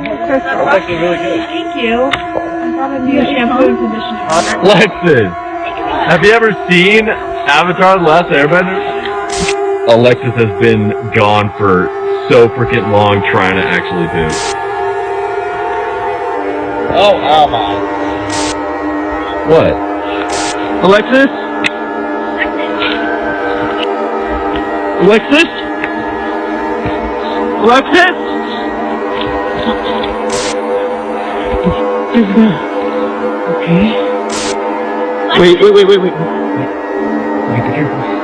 That's actually really good. Thank you. I thought I'd need a shampoo and conditioner. Alexis, have you ever seen Avatar: The Last Airbender? Alexis has been gone for so freaking long trying to actually poop. Oh, my. What? Alexis? Alexis? Alexis? Okay. Wait. Wait, be careful.